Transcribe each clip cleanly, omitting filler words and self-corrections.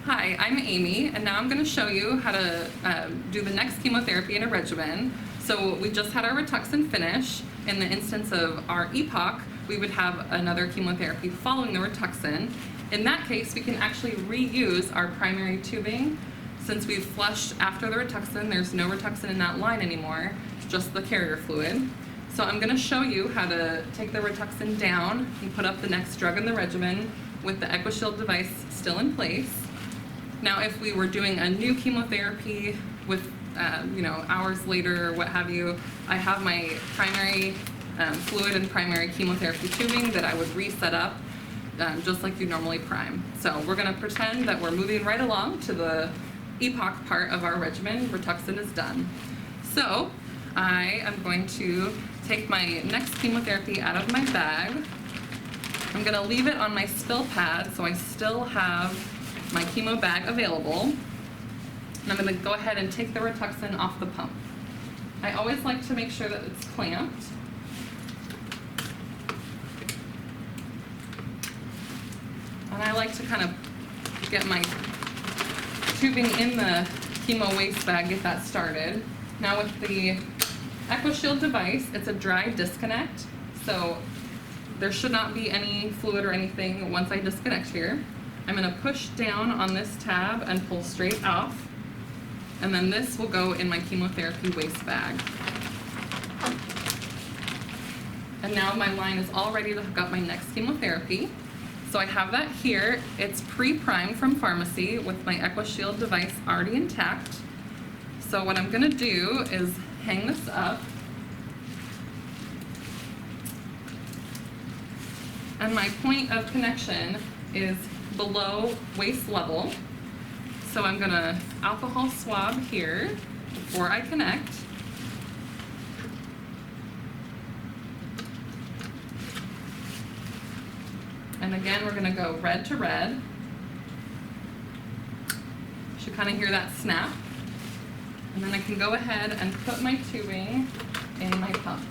Hi, I'm Amy, and now I'm going to show you how to do the next chemotherapy in a regimen. So we just had our Rituxan finish. In the instance of our EPOC, we would have another chemotherapy following the Rituxan. In that case, we can actually reuse our primary tubing. Since we've flushed after the Rituxan, there's no Rituxan in that line anymore, just the carrier fluid. So I'm going to show you how to take the Rituxan down and put up the next drug in the regimen with the EquiShield device still in place. Now, if we were doing a new chemotherapy with, hours later or what have you, I have my primary fluid and primary chemotherapy tubing that I would reset up just like you normally prime. So we're going to pretend that we're moving right along to the EPOC part of our regimen. Rituxan is done. So I am going to take my next chemotherapy out of my bag. I'm going to leave it on my spill pad so I still have my chemo bag available. And I'm going to go ahead and take the Rituxan off the pump. I always like to make sure that it's clamped. And I like to kind of get my tubing in the chemo waste bag, get that started. Now with the EquiShield device, it's a dry disconnect, so there should not be any fluid or anything once I disconnect here. I'm going to push down on this tab and pull straight off, and then this will go in my chemotherapy waste bag. And now my line is all ready to hook up my next chemotherapy. So I have that here. It's pre-primed from pharmacy with my EquiShield device already intact. So what I'm going to do is hang this up. And my point of connection is below waist level. So I'm going to alcohol swab here before I connect. And again, we're going to go red to red. You should kind of hear that snap. And then I can go ahead and put my tubing in my pump.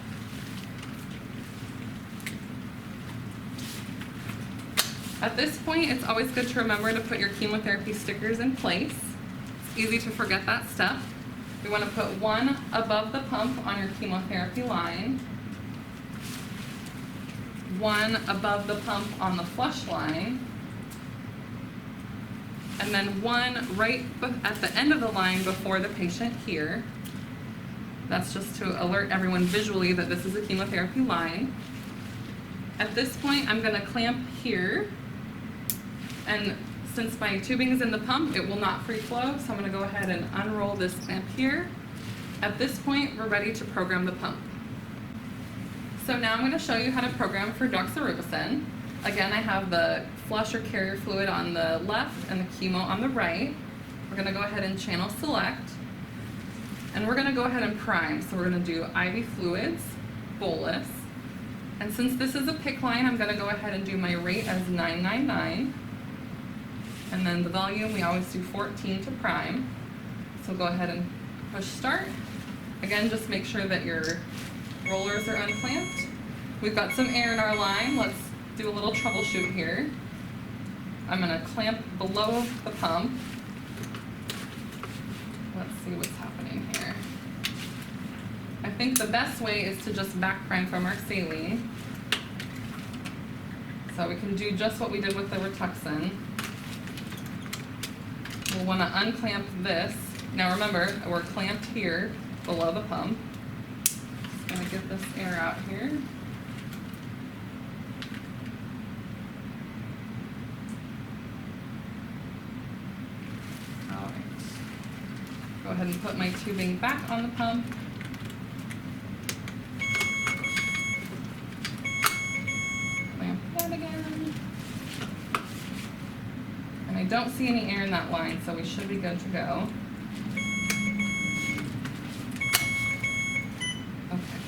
At this point, it's always good to remember to put your chemotherapy stickers in place. It's easy to forget that step. We want to put one above the pump on your chemotherapy line, one above the pump on the flush line, and then one right at the end of the line before the patient here. That's just to alert everyone visually that this is a chemotherapy line. At this point, I'm going to clamp here. And since my tubing is in the pump, it will not free flow, so I'm going to go ahead and unroll this clamp here. At this point, we're ready to program the pump. So now I'm going to show you how to program for doxorubicin. Again, I have the flush or carrier fluid on the left and the chemo on the right. We're going to go ahead and channel select. And we're going to go ahead and prime. So we're going to do IV fluids, bolus. And since this is a PICC line, I'm going to go ahead and do my rate as 999. And then the volume, we always do 14 to prime. So go ahead and push start. Again, just make sure that your rollers are unclamped. We've got some air in our line. Let's do a little troubleshoot here. I'm going to clamp below the pump. Let's see what's happening here. I think the best way is to just back prime from our saline. So we can do just what we did with the Rituxan. We'll want to unclamp this. Now remember, we're clamped here below the pump. Just going to get this air out here. All right. Go ahead and put my tubing back on the pump. Clamp that again. And I don't see any air in that line, so we should be good to go. Okay.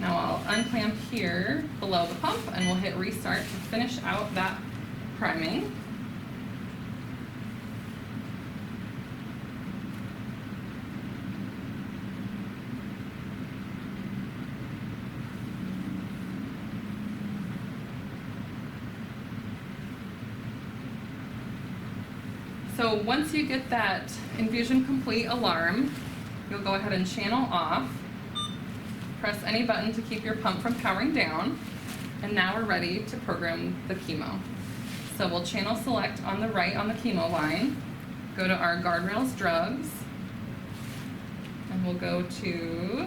Now I'll unclamp here below the pump and we'll hit restart to finish out that priming. So once you get that infusion complete alarm, you'll go ahead and channel off. Press any button to keep your pump from powering down. And now we're ready to program the chemo. So we'll channel select on the right on the chemo line, go to our guardrails drugs, and we'll go to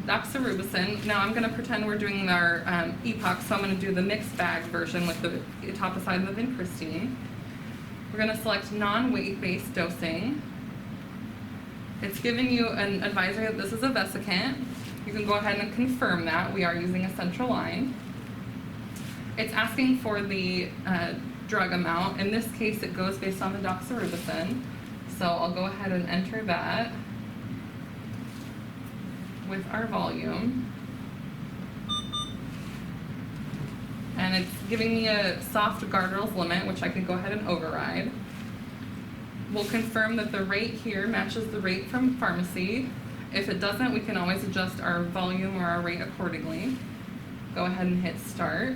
doxorubicin. Now I'm going to pretend we're doing our EPOC, so I'm going to do the mixed bag version with the etoposide of vincristine. We're going to select non-weight-based dosing. It's giving you an advisory that this is a vesicant. You can go ahead and confirm that. We are using a central line. It's asking for the drug amount. In this case, it goes based on the doxorubicin. So I'll go ahead and enter that with our volume. And it's giving me a soft guardrails limit, which I can go ahead and override. We'll confirm that the rate here matches the rate from pharmacy. If it doesn't, we can always adjust our volume or our rate accordingly. Go ahead and hit start.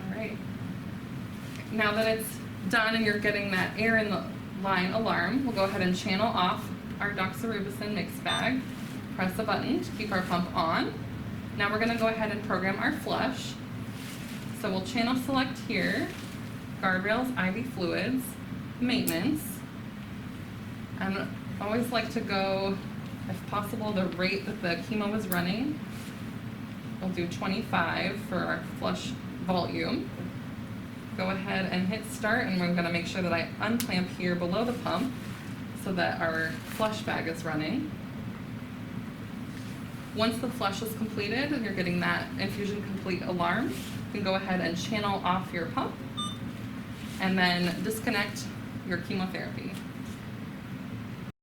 All right. Now that it's done and you're getting that air in the line alarm, we'll go ahead and channel off our doxorubicin mixed bag. Press a button to keep our pump on. Now we're going to go ahead and program our flush. So we'll channel select here, guardrails, IV fluids, maintenance. I always like to go, if possible, the rate that the chemo is running. We'll do 25 for our flush volume. Go ahead and hit start, and we're going to make sure that I unclamp here below the pump so that our flush bag is running. Once the flush is completed and you're getting that infusion complete alarm, you can go ahead and channel off your pump and then disconnect your chemotherapy.